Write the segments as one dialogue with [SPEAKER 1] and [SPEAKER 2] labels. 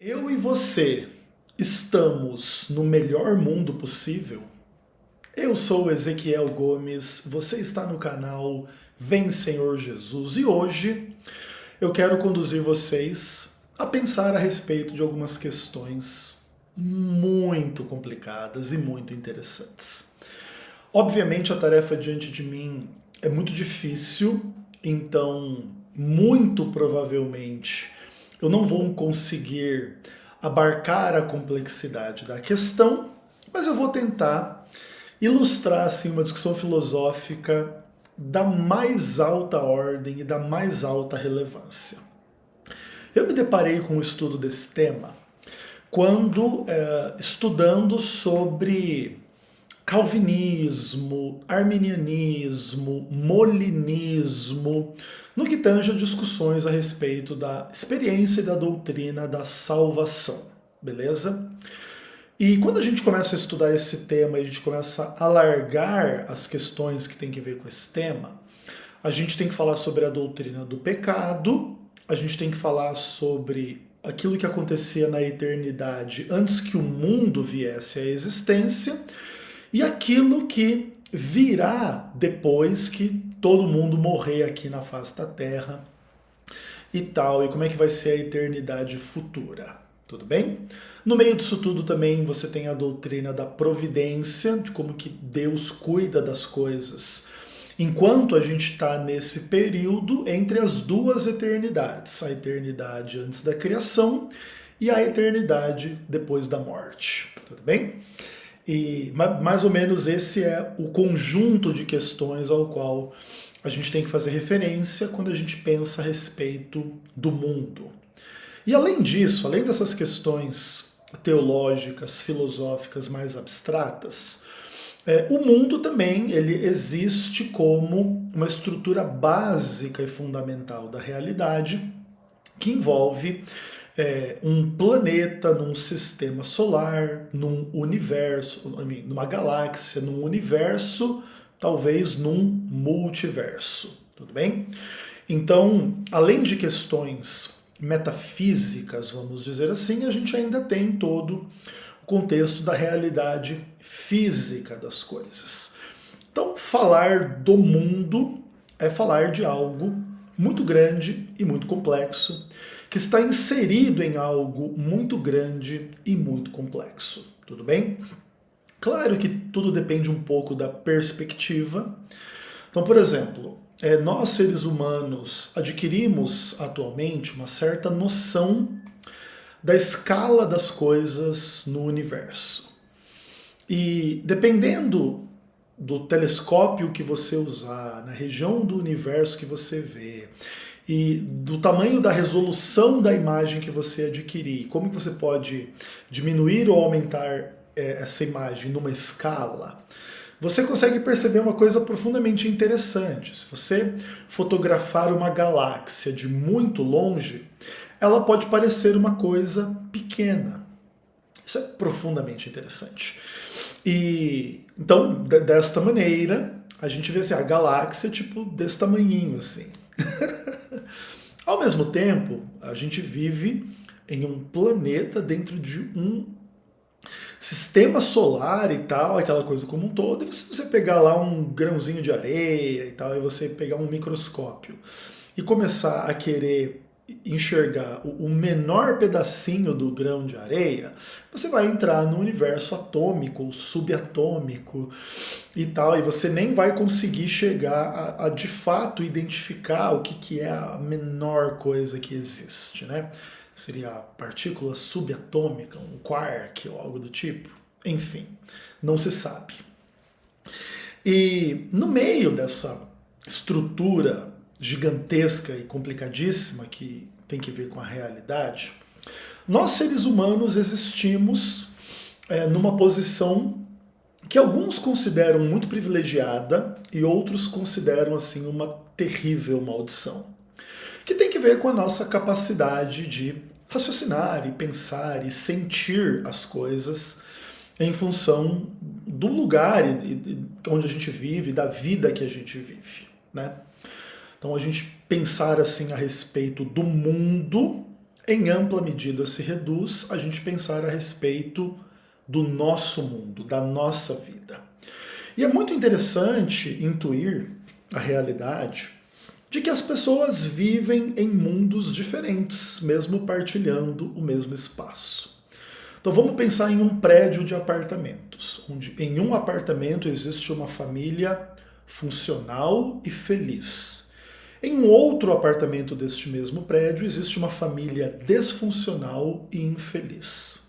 [SPEAKER 1] Eu e você estamos no melhor mundo possível? Eu sou o Ezequiel Gomes, você está no canal Vem Senhor Jesus e hoje eu quero conduzir vocês a pensar a respeito de algumas questões muito complicadas e muito interessantes. Obviamente a tarefa diante de mim é muito difícil, então muito provavelmente eu não vou conseguir abarcar a complexidade da questão, mas eu vou tentar ilustrar assim, uma discussão filosófica da mais alta ordem e da mais alta relevância. Eu me deparei com o estudo desse tema quando estudando sobre calvinismo, arminianismo, molinismo, no que tange a discussões a respeito da experiência e da doutrina da salvação, beleza? E quando a gente começa a estudar esse tema e a gente começa a alargar as questões que tem que ver com esse tema, a gente tem que falar sobre a doutrina do pecado, a gente tem que falar sobre aquilo que acontecia na eternidade antes que o mundo viesse à existência, e aquilo que virá depois que todo mundo morrer aqui na face da Terra e tal, e como é que vai ser a eternidade futura, tudo bem? No meio disso tudo também você tem a doutrina da providência, de como que Deus cuida das coisas, enquanto a gente está nesse período entre as duas eternidades, a eternidade antes da criação e a eternidade depois da morte, tudo bem? E mais ou menos esse é o conjunto de questões ao qual a gente tem que fazer referência quando a gente pensa a respeito do mundo. E além disso, além dessas questões teológicas, filosóficas mais abstratas, o mundo também ele existe como uma estrutura básica e fundamental da realidade que envolve um planeta num sistema solar, num universo, numa galáxia, num universo, talvez num multiverso, tudo bem? Então, além de questões metafísicas, vamos dizer assim, a gente ainda tem todo o contexto da realidade física das coisas. Então, falar do mundo é falar de algo muito grande e muito complexo, que está inserido em algo muito grande e muito complexo, tudo bem? Claro que tudo depende um pouco da perspectiva. Então, por exemplo, nós seres humanos adquirimos atualmente uma certa noção da escala das coisas no universo. E dependendo do telescópio que você usar, na região do universo que você vê, e do tamanho da resolução da imagem que você adquirir, como que você pode diminuir ou aumentar essa imagem numa escala, você consegue perceber uma coisa profundamente interessante. Se você fotografar uma galáxia de muito longe, ela pode parecer uma coisa pequena. Isso é profundamente interessante. E então, desta maneira, a gente vê assim, a galáxia tipo desse tamanhinho assim. Ao mesmo tempo, a gente vive em um planeta dentro de um sistema solar e tal, aquela coisa como um todo, e se você pegar lá um grãozinho de areia e tal, e você pegar um microscópio e começar a querer enxergar o menor pedacinho do grão de areia, você vai entrar no universo atômico ou subatômico e tal, e você nem vai conseguir chegar a de fato identificar o que é a menor coisa que existe, né? Seria a partícula subatômica, um quark ou algo do tipo. Enfim, não se sabe. E no meio dessa estrutura gigantesca e complicadíssima que tem que ver com a realidade, nós seres humanos existimos numa posição que alguns consideram muito privilegiada e outros consideram assim uma terrível maldição, que tem que ver com a nossa capacidade de raciocinar e pensar e sentir as coisas em função do lugar onde a gente vive, da vida que a gente vive, né? Então a gente pensar assim a respeito do mundo em ampla medida se reduz a gente pensar a respeito do nosso mundo, da nossa vida. E é muito interessante intuir a realidade de que as pessoas vivem em mundos diferentes, mesmo partilhando o mesmo espaço. Então vamos pensar em um prédio de apartamentos, onde em um apartamento existe uma família funcional e feliz. Em um outro apartamento deste mesmo prédio existe uma família desfuncional e infeliz.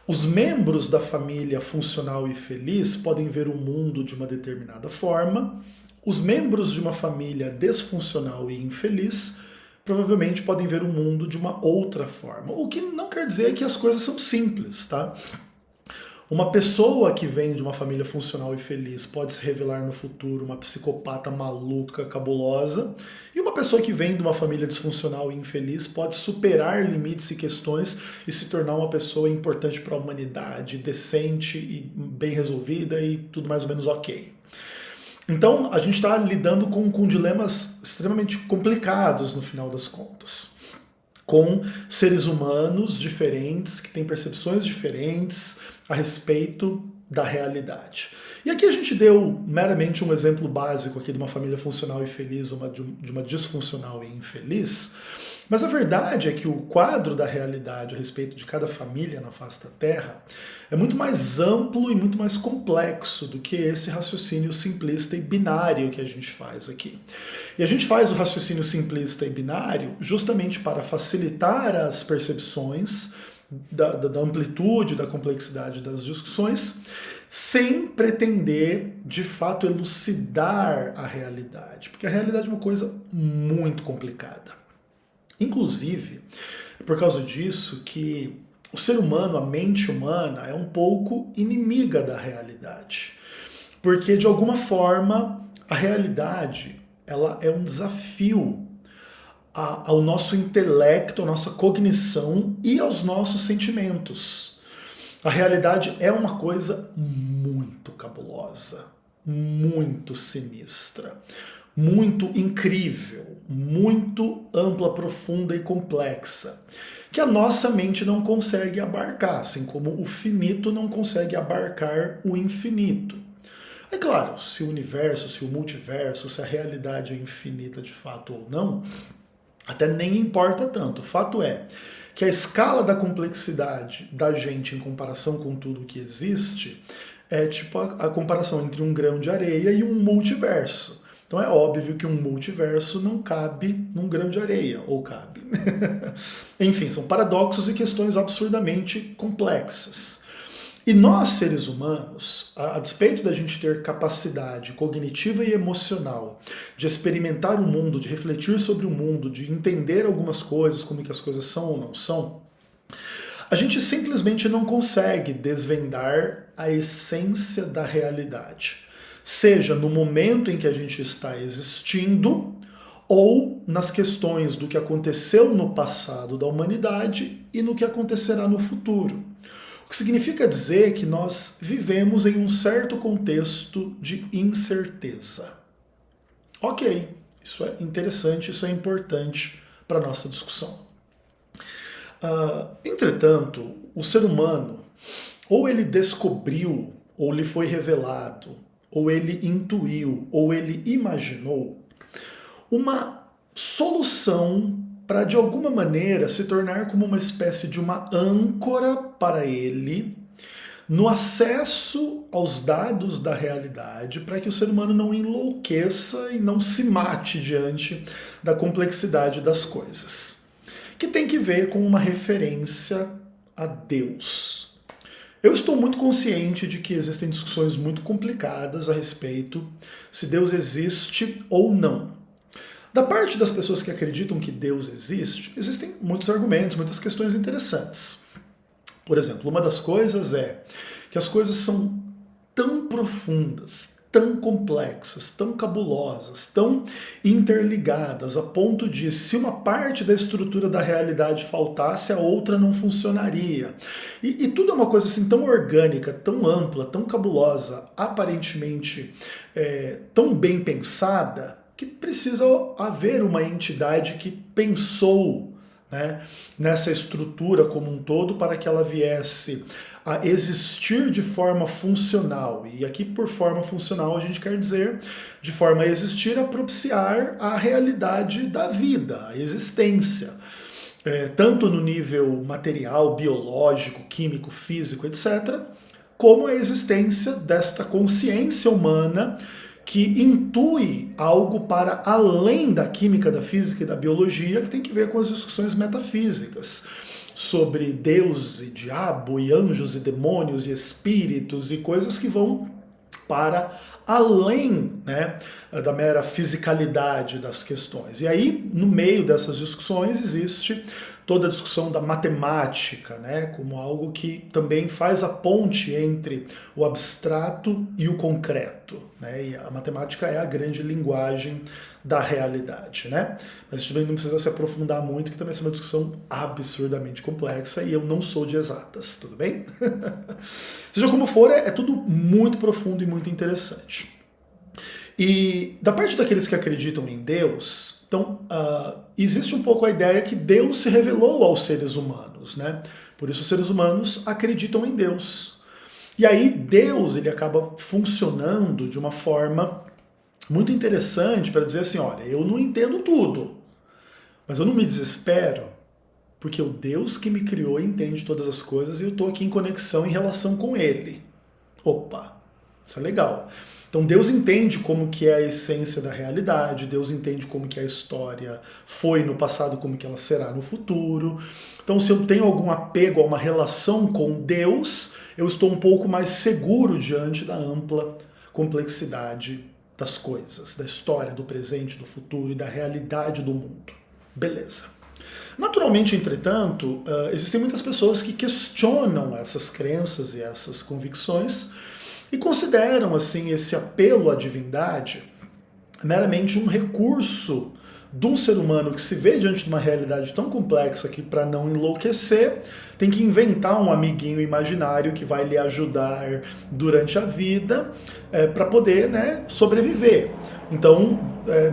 [SPEAKER 1] Os membros da família funcional e feliz podem ver o mundo de uma determinada forma. Os membros de uma família desfuncional e infeliz provavelmente podem ver o mundo de uma outra forma. O que não quer dizer que as coisas são simples, tá? Uma pessoa que vem de uma família funcional e feliz pode se revelar no futuro uma psicopata maluca, cabulosa, e uma pessoa que vem de uma família disfuncional e infeliz pode superar limites e questões e se tornar uma pessoa importante para a humanidade, decente e bem resolvida e tudo mais ou menos ok. Então a gente está lidando com dilemas extremamente complicados no final das contas, com seres humanos diferentes, que têm percepções diferentes a respeito da realidade. E aqui a gente deu meramente um exemplo básico aqui de uma família funcional e feliz, de uma disfuncional e infeliz, mas a verdade é que o quadro da realidade a respeito de cada família na face da Terra é muito mais amplo e muito mais complexo do que esse raciocínio simplista e binário que a gente faz aqui. E a gente faz o raciocínio simplista e binário justamente para facilitar as percepções da amplitude, da complexidade das discussões, sem pretender, de fato, elucidar a realidade. Porque a realidade é uma coisa muito complicada. Inclusive, é por causa disso que o ser humano, a mente humana, é um pouco inimiga da realidade. Porque, de alguma forma, a realidade ela é um desafio ao nosso intelecto, à nossa cognição e aos nossos sentimentos. A realidade é uma coisa muito cabulosa, muito sinistra, muito incrível, muito ampla, profunda e complexa, que a nossa mente não consegue abarcar, assim como o finito não consegue abarcar o infinito. É claro, se o universo, se o multiverso, se a realidade é infinita de fato ou não, até nem importa tanto. O fato é que a escala da complexidade da gente em comparação com tudo que existe é tipo a comparação entre um grão de areia e um multiverso. Então é óbvio que um multiverso não cabe num grão de areia, ou cabe. Enfim, são paradoxos e questões absurdamente complexas. E nós, seres humanos, a despeito da gente ter capacidade cognitiva e emocional de experimentar o mundo, de refletir sobre o mundo, de entender algumas coisas, como que as coisas são ou não são, a gente simplesmente não consegue desvendar a essência da realidade. Seja no momento em que a gente está existindo, ou nas questões do que aconteceu no passado da humanidade e no que acontecerá no futuro. O que significa dizer que nós vivemos em um certo contexto de incerteza. Ok, isso é interessante, isso é importante para a nossa discussão. Entretanto, o ser humano, ou ele descobriu, ou lhe foi revelado, ou ele intuiu, ou ele imaginou uma solução para, de alguma maneira, se tornar como uma espécie de uma âncora para ele no acesso aos dados da realidade, para que o ser humano não enlouqueça e não se mate diante da complexidade das coisas. Que tem que ver com uma referência a Deus. Eu estou muito consciente de que existem discussões muito complicadas a respeito se Deus existe ou não. Da parte das pessoas que acreditam que Deus existe, existem muitos argumentos, muitas questões interessantes. Por exemplo, uma das coisas é que as coisas são tão profundas, tão complexas, tão cabulosas, tão interligadas, a ponto de, se uma parte da estrutura da realidade faltasse, a outra não funcionaria. E tudo é uma coisa assim tão orgânica, tão ampla, tão cabulosa, aparentemente tão bem pensada, que precisa haver uma entidade que pensou né, nessa estrutura como um todo para que ela viesse a existir de forma funcional. E aqui por forma funcional a gente quer dizer de forma a existir, a propiciar a realidade da vida, a existência. Tanto no nível material, biológico, químico, físico, etc., como a existência desta consciência humana que intui algo para além da química, da física e da biologia, que tem que ver com as discussões metafísicas sobre Deus e diabo e anjos e demônios e espíritos e coisas que vão para além, né, da mera fisicalidade das questões. E aí, no meio dessas discussões, existe toda a discussão da matemática, né, como algo que também faz a ponte entre o abstrato e o concreto, né, e a matemática é a grande linguagem da realidade, né? Mas a gente também não precisa se aprofundar muito, que também é uma discussão absurdamente complexa e eu não sou de exatas, tudo bem? Seja como for, é tudo muito profundo e muito interessante. E da parte daqueles que acreditam em Deus, então, existe um pouco a ideia que Deus se revelou aos seres humanos, né? Por isso os seres humanos acreditam em Deus. E aí Deus, ele acaba funcionando de uma forma muito interessante para dizer assim, olha, eu não entendo tudo, mas eu não me desespero, porque o Deus que me criou entende todas as coisas e eu estou aqui em conexão em relação com Ele. Opa, isso é legal. Então Deus entende como que é a essência da realidade, Deus entende como que a história foi no passado, como que ela será no futuro. Então se eu tenho algum apego a uma relação com Deus, eu estou um pouco mais seguro diante da ampla complexidade das coisas, da história, do presente, do futuro e da realidade do mundo. Beleza. Naturalmente, entretanto, existem muitas pessoas que questionam essas crenças e essas convicções e consideram assim esse apelo à divindade meramente um recurso de um ser humano que se vê diante de uma realidade tão complexa que, para não enlouquecer, tem que inventar um amiguinho imaginário que vai lhe ajudar durante a vida para poder, né, sobreviver. Então,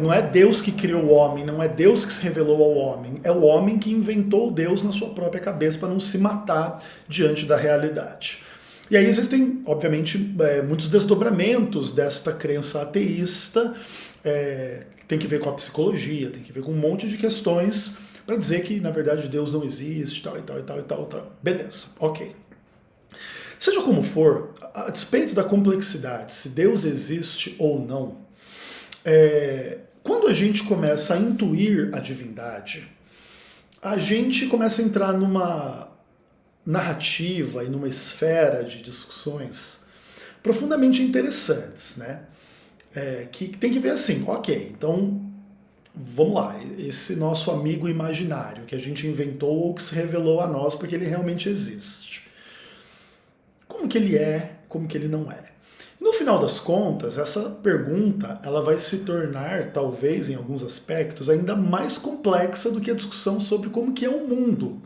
[SPEAKER 1] não é Deus que criou o homem, não é Deus que se revelou ao homem, é o homem que inventou Deus na sua própria cabeça para não se matar diante da realidade. E aí existem, obviamente, muitos desdobramentos desta crença ateísta, que tem que ver com a psicologia, tem que ver com um monte de questões para dizer que, na verdade, Deus não existe, tal e tal e tal e tal, tal. Beleza, ok. Seja como for, a despeito da complexidade, se Deus existe ou não, quando a gente começa a intuir a divindade, a gente começa a entrar numa narrativa e numa esfera de discussões profundamente interessantes, né? Que tem que ver assim, ok, então vamos lá, esse nosso amigo imaginário que a gente inventou ou que se revelou a nós porque ele realmente existe. Como que ele é, como que ele não é? E no final das contas, essa pergunta ela vai se tornar, talvez em alguns aspectos, ainda mais complexa do que a discussão sobre como que é o mundo.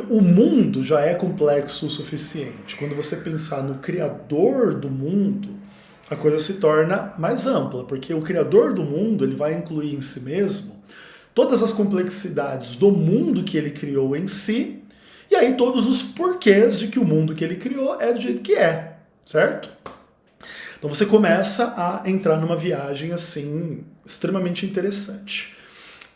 [SPEAKER 1] O mundo já é complexo o suficiente. Quando você pensar no criador do mundo, a coisa se torna mais ampla, porque o criador do mundo ele vai incluir em si mesmo todas as complexidades do mundo que ele criou em si, e aí todos os porquês de que o mundo que ele criou é do jeito que é, certo? Então você começa a entrar numa viagem assim extremamente interessante.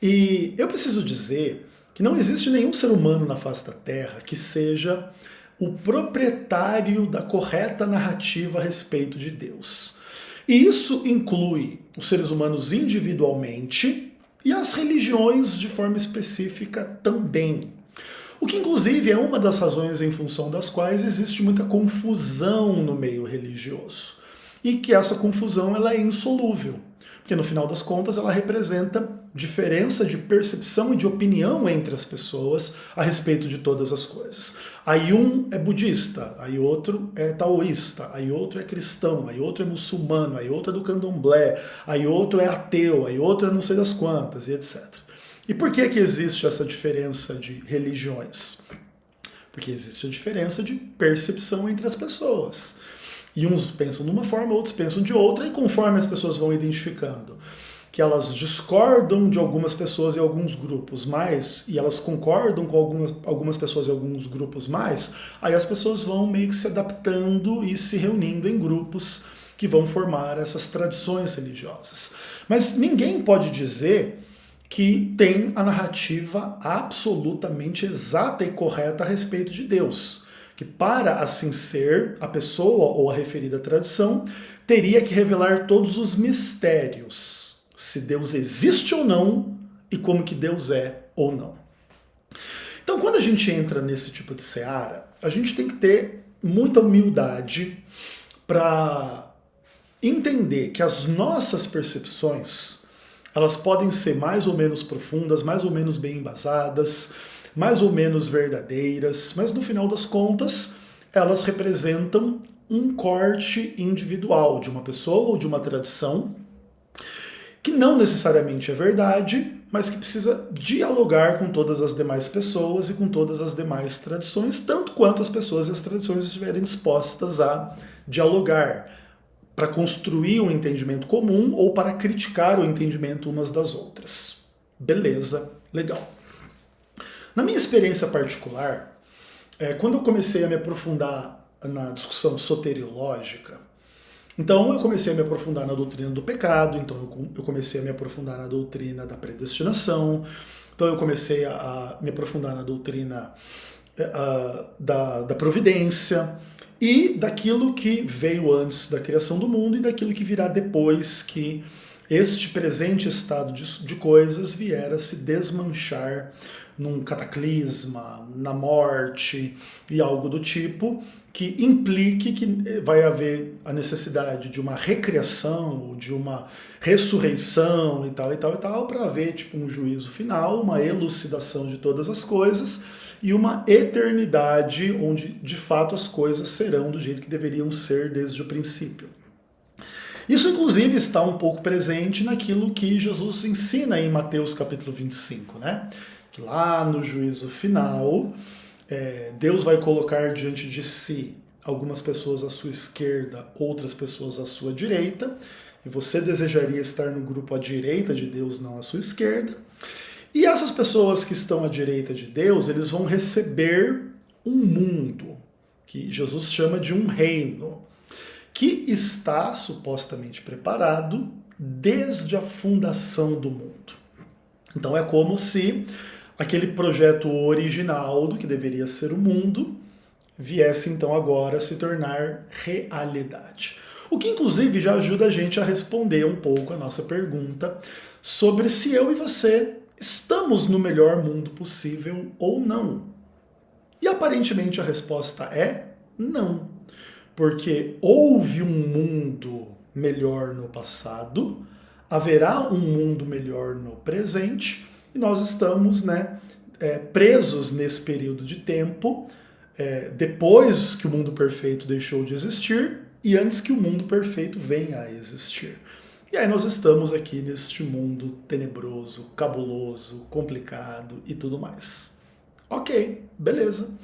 [SPEAKER 1] E eu preciso dizer que não existe nenhum ser humano na face da Terra que seja o proprietário da correta narrativa a respeito de Deus. E isso inclui os seres humanos individualmente e as religiões de forma específica também. O que inclusive é uma das razões em função das quais existe muita confusão no meio religioso. E que essa confusão ela é insolúvel. Porque no final das contas ela representa diferença de percepção e de opinião entre as pessoas a respeito de todas as coisas. Aí um é budista, aí outro é taoísta, aí outro é cristão, aí outro é muçulmano, aí outro é do candomblé, aí outro é ateu, aí outro é não sei das quantas, e etc. E por que que existe essa diferença de religiões? Porque existe a diferença de percepção entre as pessoas. E uns pensam de uma forma, outros pensam de outra, e conforme as pessoas vão identificando que elas discordam de algumas pessoas e alguns grupos mais, e elas concordam com algumas pessoas e alguns grupos mais, aí as pessoas vão meio que se adaptando e se reunindo em grupos que vão formar essas tradições religiosas. Mas ninguém pode dizer que tem a narrativa absolutamente exata e correta a respeito de Deus. Que para assim ser, a pessoa ou a referida tradição teria que revelar todos os mistérios, se Deus existe ou não e como que Deus é ou não. Então, quando a gente entra nesse tipo de seara, a gente tem que ter muita humildade para entender que as nossas percepções elas podem ser mais ou menos profundas, mais ou menos bem embasadas, mais ou menos verdadeiras, mas no final das contas, elas representam um corte individual de uma pessoa ou de uma tradição, que não necessariamente é verdade, mas que precisa dialogar com todas as demais pessoas e com todas as demais tradições, tanto quanto as pessoas e as tradições estiverem dispostas a dialogar, para construir um entendimento comum ou para criticar o entendimento umas das outras. Beleza, legal. Na minha experiência particular, quando eu comecei a me aprofundar na discussão soteriológica, então eu comecei a me aprofundar na doutrina do pecado, então eu comecei a me aprofundar na doutrina da predestinação, então eu comecei a me aprofundar na doutrina da providência, e daquilo que veio antes da criação do mundo e daquilo que virá depois que este presente estado de coisas vier a se desmanchar num cataclisma, na morte e algo do tipo, que implique que vai haver a necessidade de uma recriação, ou de uma ressurreição e tal, para haver tipo um juízo final, uma elucidação de todas as coisas, e uma eternidade onde, de fato, as coisas serão do jeito que deveriam ser desde o princípio. Isso, inclusive, está um pouco presente naquilo que Jesus ensina em Mateus capítulo 25, né? Que lá no juízo final, Deus vai colocar diante de si algumas pessoas à sua esquerda, outras pessoas à sua direita, e você desejaria estar no grupo à direita de Deus, não à sua esquerda. E essas pessoas que estão à direita de Deus, eles vão receber um mundo, que Jesus chama de um reino, que está supostamente preparado desde a fundação do mundo. Então é como se aquele projeto original do que deveria ser o mundo viesse então agora a se tornar realidade. O que inclusive já ajuda a gente a responder um pouco a nossa pergunta sobre se eu e você estamos no melhor mundo possível ou não. E aparentemente a resposta é não. Porque houve um mundo melhor no passado, haverá um mundo melhor no presente, e nós estamos presos nesse período de tempo, depois que o mundo perfeito deixou de existir e antes que o mundo perfeito venha a existir. E aí nós estamos aqui neste mundo tenebroso, cabuloso, complicado e tudo mais. Ok, beleza.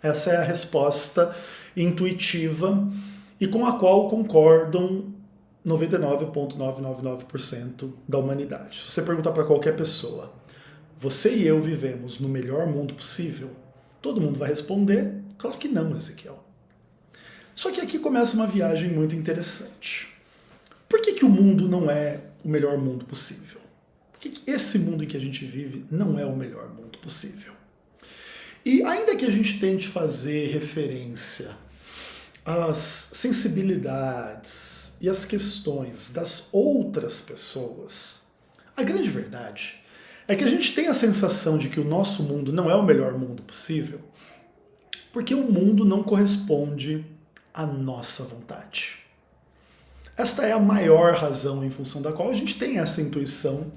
[SPEAKER 1] Essa é a resposta intuitiva e com a qual concordam 99,999% da humanidade. Se você perguntar para qualquer pessoa, você e eu vivemos no melhor mundo possível? Todo mundo vai responder, claro que não, Ezequiel. Só que aqui começa uma viagem muito interessante. Por que o mundo não é o melhor mundo possível? Por que esse mundo em que a gente vive não é o melhor mundo possível? E ainda que a gente tente fazer referência às sensibilidades e às questões das outras pessoas, a grande verdade é que a gente tem a sensação de que o nosso mundo não é o melhor mundo possível porque o mundo não corresponde à nossa vontade. Esta é a maior razão em função da qual a gente tem essa intuição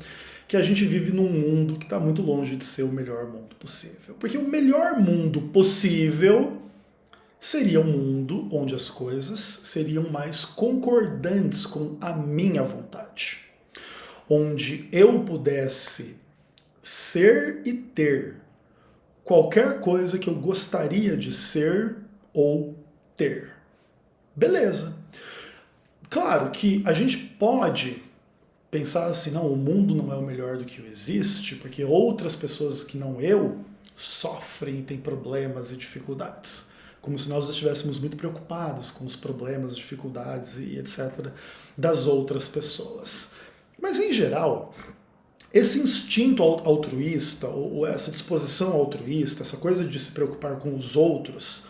[SPEAKER 1] que a gente vive num mundo que está muito longe de ser o melhor mundo possível. Porque o melhor mundo possível seria um mundo onde as coisas seriam mais concordantes com a minha vontade. Onde eu pudesse ser e ter qualquer coisa que eu gostaria de ser ou ter. Beleza. Claro que a gente pode pensar assim, não, o mundo não é o melhor do que o existe, porque outras pessoas que não eu sofrem e têm problemas e dificuldades. Como se nós estivéssemos muito preocupados com os problemas, dificuldades e etc. das outras pessoas. Mas, em geral, esse instinto altruísta, ou essa disposição altruísta, essa coisa de se preocupar com os outros,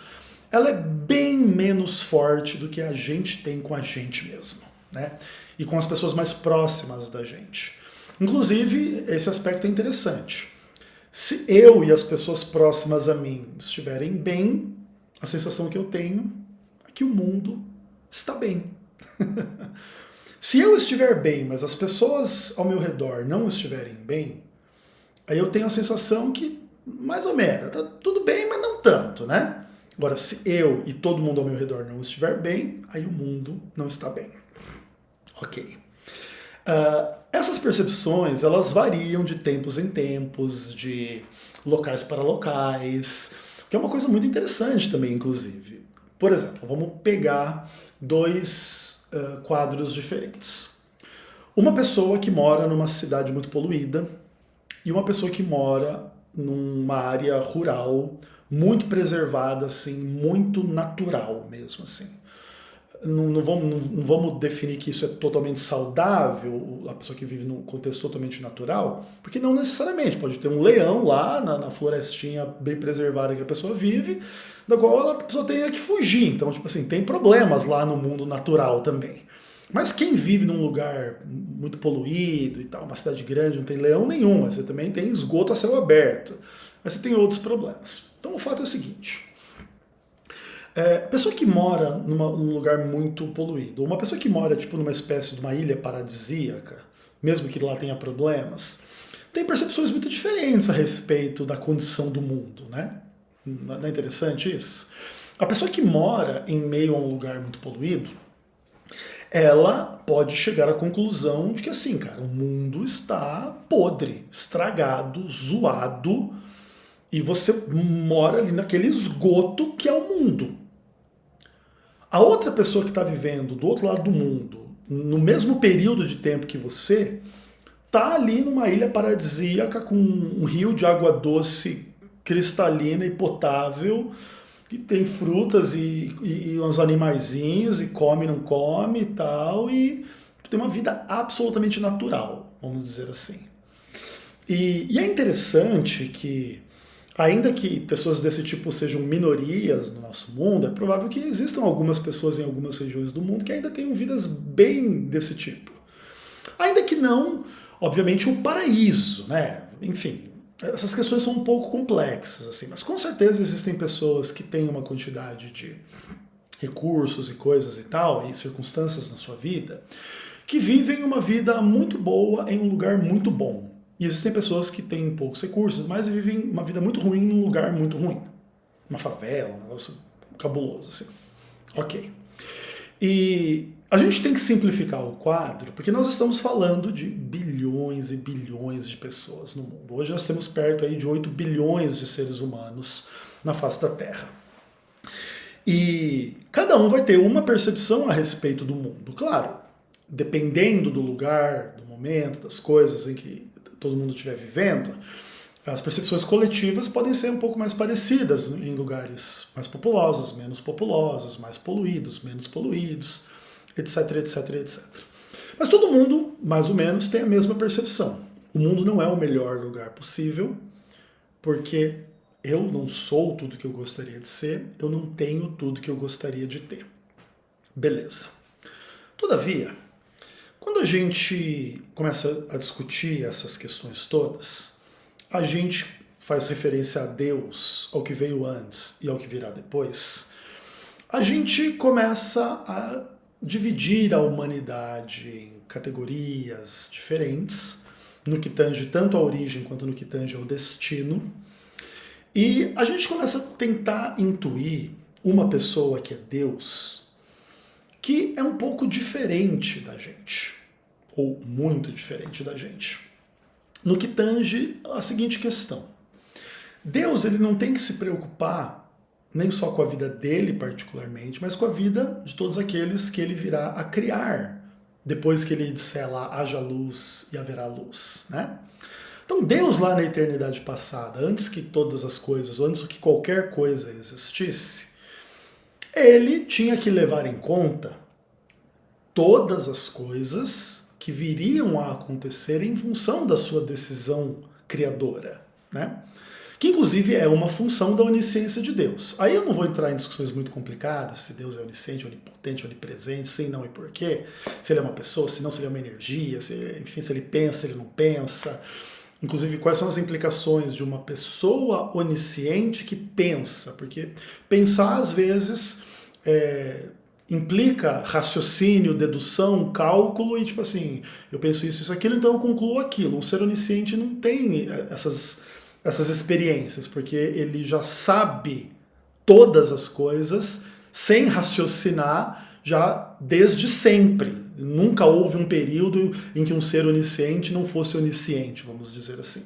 [SPEAKER 1] ela é bem menos forte do que a gente tem com a gente mesmo, né? E com as pessoas mais próximas da gente. Inclusive, esse aspecto é interessante. Se eu e as pessoas próximas a mim estiverem bem, a sensação que eu tenho é que o mundo está bem. Se eu estiver bem, mas as pessoas ao meu redor não estiverem bem, aí eu tenho a sensação que, mais ou menos, tá tudo bem, mas não tanto, né? Agora, se eu e todo mundo ao meu redor não estiver bem, aí o mundo não está bem. Ok. Essas percepções, elas variam de tempos em tempos, de locais para locais, que é uma coisa muito interessante também, inclusive. Por exemplo, vamos pegar dois quadros diferentes. Uma pessoa que mora numa cidade muito poluída e uma pessoa que mora numa área rural muito preservada, assim, muito natural mesmo, assim. Não vamos definir que isso é totalmente saudável, a pessoa que vive num contexto totalmente natural, porque não necessariamente. Pode ter um leão lá na florestinha bem preservada que a pessoa vive, da qual a pessoa tenha que fugir. Então, tipo assim, tem problemas lá no mundo natural também. Mas quem vive num lugar muito poluído e tal, uma cidade grande, não tem leão nenhum, mas você também tem esgoto a céu aberto. Mas você tem outros problemas. Então o fato é o seguinte. Pessoa que mora num lugar muito poluído, ou uma pessoa que mora tipo numa espécie de uma ilha paradisíaca, mesmo que lá tenha problemas, tem percepções muito diferentes a respeito da condição do mundo, né? Não é interessante isso? A pessoa que mora em meio a um lugar muito poluído, ela pode chegar à conclusão de que assim, cara, o mundo está podre, estragado, zoado, e você mora ali naquele esgoto que é o mundo. A outra pessoa que está vivendo do outro lado do mundo, no mesmo período de tempo que você, está ali numa ilha paradisíaca com um rio de água doce, cristalina e potável, que tem frutas e uns animaizinhos, e come, não come e tal, e tem uma vida absolutamente natural, vamos dizer assim. E é interessante que, ainda que pessoas desse tipo sejam minorias no nosso mundo, é provável que existam algumas pessoas em algumas regiões do mundo que ainda tenham vidas bem desse tipo. Ainda que não, obviamente, o paraíso, né? Enfim, essas questões são um pouco complexas, assim, mas com certeza existem pessoas que têm uma quantidade de recursos e coisas e tal, e circunstâncias na sua vida, que vivem uma vida muito boa em um lugar muito bom. E existem pessoas que têm poucos recursos, mas vivem uma vida muito ruim num lugar muito ruim. Uma favela, um negócio cabuloso, assim. Ok. E a gente tem que simplificar o quadro, porque nós estamos falando de bilhões e bilhões de pessoas no mundo. Hoje nós temos perto aí de 8 bilhões de seres humanos na face da Terra. E cada um vai ter uma percepção a respeito do mundo. Claro, dependendo do lugar, do momento, das coisas em que todo mundo estiver vivendo, as percepções coletivas podem ser um pouco mais parecidas em lugares mais populosos, menos populosos, mais poluídos, menos poluídos, etc, etc, etc. Mas todo mundo, mais ou menos, tem a mesma percepção. O mundo não é o melhor lugar possível, porque eu não sou tudo que eu gostaria de ser, eu não tenho tudo que eu gostaria de ter. Beleza. Todavia, quando a gente começa a discutir essas questões todas, a gente faz referência a Deus, ao que veio antes e ao que virá depois, a gente começa a dividir a humanidade em categorias diferentes, no que tange tanto a origem quanto no que tange ao destino, e a gente começa a tentar intuir uma pessoa que é Deus, que é um pouco diferente da gente, ou muito diferente da gente, no que tange a seguinte questão. Deus, ele não tem que se preocupar nem só com a vida dele particularmente, mas com a vida de todos aqueles que ele virá a criar depois que ele disser lá, haja luz e haverá luz, né? Então Deus lá na eternidade passada, antes que todas as coisas, ou antes que qualquer coisa existisse, ele tinha que levar em conta todas as coisas que viriam a acontecer em função da sua decisão criadora, né? Que inclusive é uma função da onisciência de Deus. Aí eu não vou entrar em discussões muito complicadas, se Deus é onisciente, onipotente, onipresente, sim, não e porquê, se ele é uma pessoa, se não, se ele é uma energia, se, enfim, se ele pensa, se ele não pensa. Inclusive, quais são as implicações de uma pessoa onisciente que pensa? Porque pensar, às vezes, implica raciocínio, dedução, cálculo e tipo assim, eu penso isso, aquilo, então eu concluo aquilo. Um ser onisciente não tem essas experiências, porque ele já sabe todas as coisas sem raciocinar já desde sempre. Nunca houve um período em que um ser onisciente não fosse onisciente, vamos dizer assim.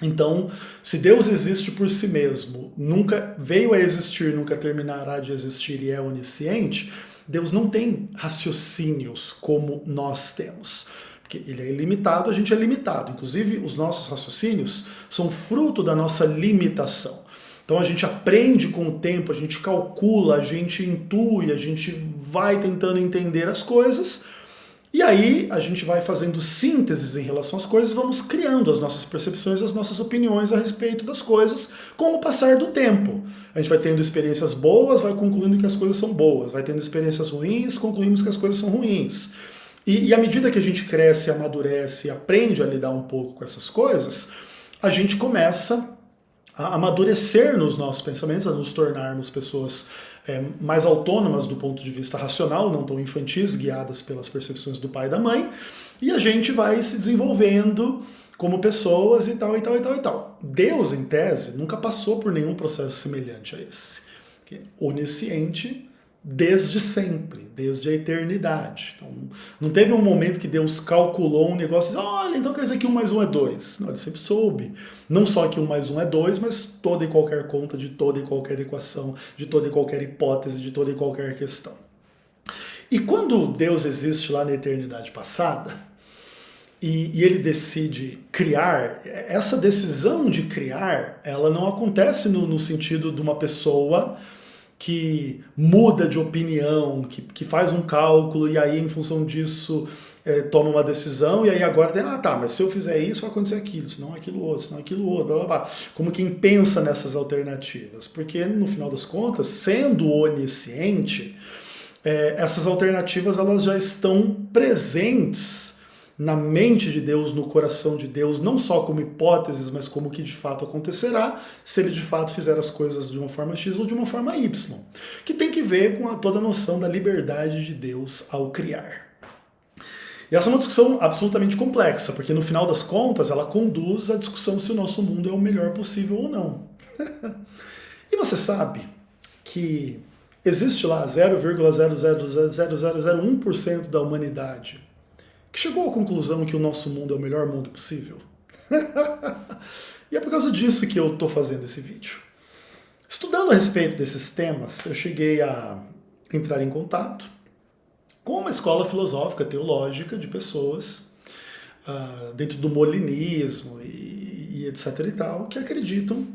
[SPEAKER 1] Então, se Deus existe por si mesmo, nunca veio a existir, nunca terminará de existir e é onisciente, Deus não tem raciocínios como nós temos. Porque ele é ilimitado, a gente é limitado. Inclusive, os nossos raciocínios são fruto da nossa limitação. Então a gente aprende com o tempo, a gente calcula, a gente intui, a gente vai tentando entender as coisas, e aí a gente vai fazendo sínteses em relação às coisas, vamos criando as nossas percepções, as nossas opiniões a respeito das coisas com o passar do tempo. A gente vai tendo experiências boas, vai concluindo que as coisas são boas, vai tendo experiências ruins, concluímos que as coisas são ruins. E à medida que a gente cresce, amadurece e aprende a lidar um pouco com essas coisas, a gente começa a amadurecer nos nossos pensamentos, a nos tornarmos pessoas mais autônomas do ponto de vista racional, não tão infantis, guiadas pelas percepções do pai e da mãe, e a gente vai se desenvolvendo como pessoas e tal, e tal, e tal, e tal. Deus, em tese, nunca passou por nenhum processo semelhante a esse. Onisciente desde sempre, desde a eternidade. Então, não teve um momento que Deus calculou um negócio e disse, olha, então quer dizer que 1 mais 1 é 2. Não, ele sempre soube. Não só que 1 mais 1 é 2, mas toda e qualquer conta de toda e qualquer equação, de toda e qualquer hipótese, de toda e qualquer questão. E quando Deus existe lá na eternidade passada, e ele decide criar, essa decisão de criar, ela não acontece no sentido de uma pessoa que muda de opinião, que faz um cálculo e aí em função disso toma uma decisão e aí agora tem, tá, mas se eu fizer isso vai acontecer aquilo, senão aquilo outro, blá blá blá. Como quem pensa nessas alternativas, porque no final das contas, sendo onisciente, essas alternativas elas já estão presentes na mente de Deus, no coração de Deus, não só como hipóteses, mas como que de fato acontecerá, se ele de fato fizer as coisas de uma forma X ou de uma forma Y, que tem que ver com toda a noção da liberdade de Deus ao criar. E essa é uma discussão absolutamente complexa, porque no final das contas ela conduz à discussão se o nosso mundo é o melhor possível ou não. E você sabe que existe lá 0,0000001% da humanidade que chegou à conclusão que o nosso mundo é o melhor mundo possível. E é por causa disso que eu estou fazendo esse vídeo. Estudando a respeito desses temas, eu cheguei a entrar em contato com uma escola filosófica, teológica, de pessoas dentro do molinismo e etc e tal, que acreditam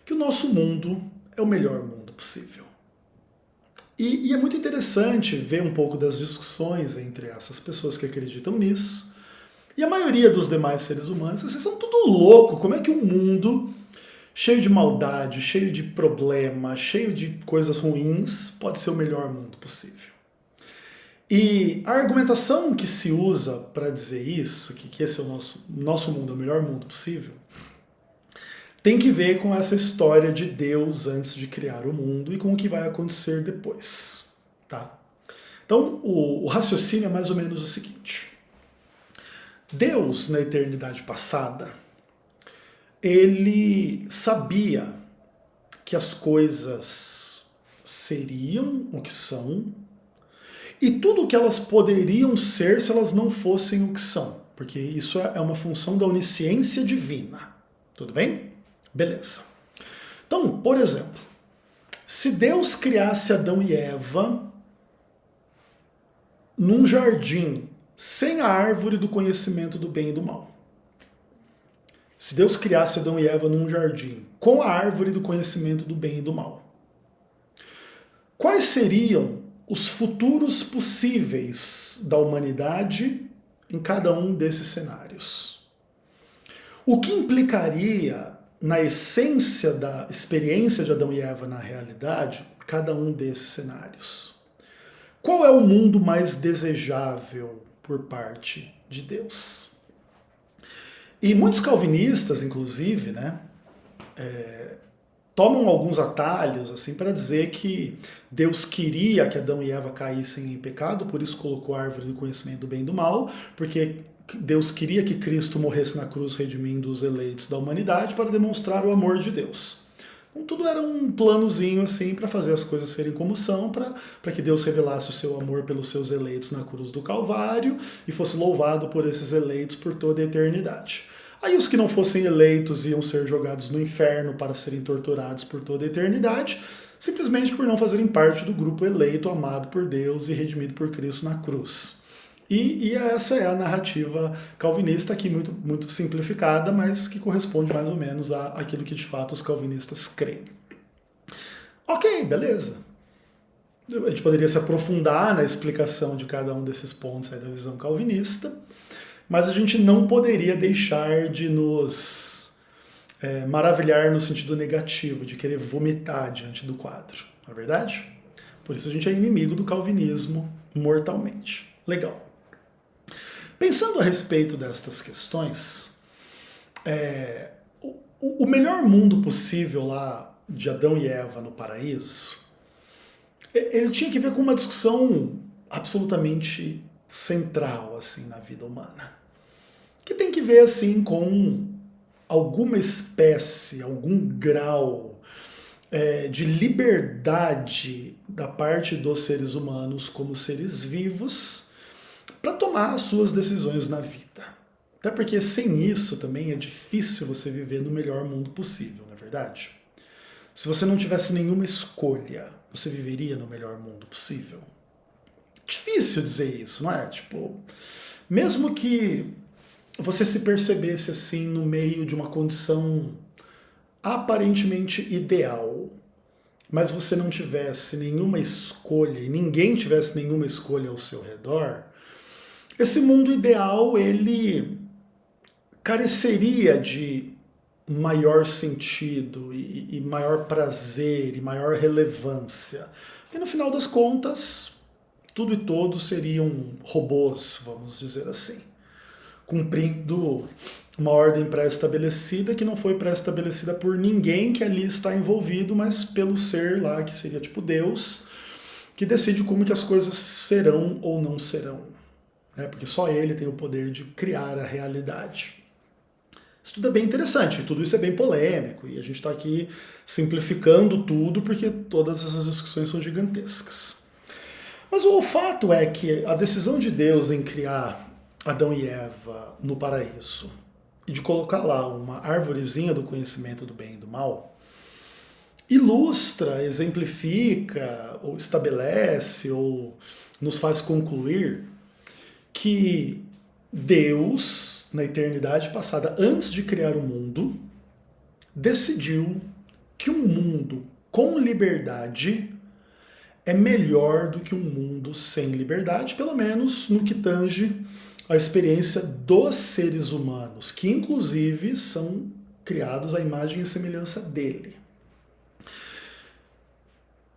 [SPEAKER 1] que o nosso mundo é o melhor mundo possível. E é muito interessante ver um pouco das discussões entre essas pessoas que acreditam nisso e a maioria dos demais seres humanos. Vocês são tudo louco. Como é que um mundo cheio de maldade, cheio de problema, cheio de coisas ruins pode ser o melhor mundo possível? E a argumentação que se usa para dizer isso, que esse é o nosso mundo, é o melhor mundo possível, tem que ver com essa história de Deus antes de criar o mundo e com o que vai acontecer depois. Tá? Então, o raciocínio é mais ou menos o seguinte. Deus, na eternidade passada, ele sabia que as coisas seriam o que são e tudo o que elas poderiam ser se elas não fossem o que são. Porque isso é uma função da onisciência divina. Tudo bem? Beleza. Então, por exemplo, se Deus criasse Adão e Eva num jardim sem a árvore do conhecimento do bem e do mal. Se Deus criasse Adão e Eva num jardim com a árvore do conhecimento do bem e do mal, quais seriam os futuros possíveis da humanidade em cada um desses cenários? O que implicaria na essência da experiência de Adão e Eva na realidade cada um desses cenários? Qual é o mundo mais desejável por parte de Deus? E muitos calvinistas, inclusive, né, tomam alguns atalhos assim para dizer que Deus queria que Adão e Eva caíssem em pecado, por isso colocou a árvore do conhecimento do bem e do mal, porque Deus queria que Cristo morresse na cruz redimindo os eleitos da humanidade para demonstrar o amor de Deus. Então, tudo era um planozinho assim para fazer as coisas serem como são, para que Deus revelasse o seu amor pelos seus eleitos na cruz do Calvário e fosse louvado por esses eleitos por toda a eternidade. Aí os que não fossem eleitos iam ser jogados no inferno para serem torturados por toda a eternidade, simplesmente por não fazerem parte do grupo eleito, amado por Deus e redimido por Cristo na cruz. E essa é a narrativa calvinista aqui, muito, muito simplificada, mas que corresponde mais ou menos àquilo que de fato os calvinistas creem. Ok, beleza. A gente poderia se aprofundar na explicação de cada um desses pontos aí da visão calvinista, mas a gente não poderia deixar de nos maravilhar no sentido negativo, de querer vomitar diante do quadro, não é verdade? Por isso a gente é inimigo do calvinismo mortalmente. Legal. Pensando a respeito destas questões, o melhor mundo possível lá de Adão e Eva no paraíso, ele tinha que ver com uma discussão absolutamente central assim na vida humana, que tem que ver assim com alguma espécie, algum grau de liberdade da parte dos seres humanos como seres vivos para tomar as suas decisões na vida. Até porque sem isso também é difícil você viver no melhor mundo possível, não é verdade? Se você não tivesse nenhuma escolha, você viveria no melhor mundo possível? Difícil dizer isso, não é? Tipo, mesmo que você se percebesse assim no meio de uma condição aparentemente ideal, mas você não tivesse nenhuma escolha e ninguém tivesse nenhuma escolha ao seu redor, esse mundo ideal ele careceria de maior sentido e maior prazer e maior relevância. E no final das contas, tudo e todos seriam robôs, vamos dizer assim, cumprindo uma ordem pré-estabelecida que não foi pré-estabelecida por ninguém que ali está envolvido, mas pelo ser lá, que seria tipo Deus, que decide como que as coisas serão ou não serão. Porque só ele tem o poder de criar a realidade. Isso tudo é bem interessante, tudo isso é bem polêmico, e a gente está aqui simplificando tudo porque todas essas discussões são gigantescas. Mas o fato é que a decisão de Deus em criar Adão e Eva no paraíso e de colocar lá uma árvorezinha do conhecimento do bem e do mal ilustra, exemplifica, ou estabelece, ou nos faz concluir que Deus, na eternidade passada, antes de criar o mundo, decidiu que um mundo com liberdade é melhor do que um mundo sem liberdade, pelo menos no que tange a experiência dos seres humanos, que inclusive são criados à imagem e semelhança dele.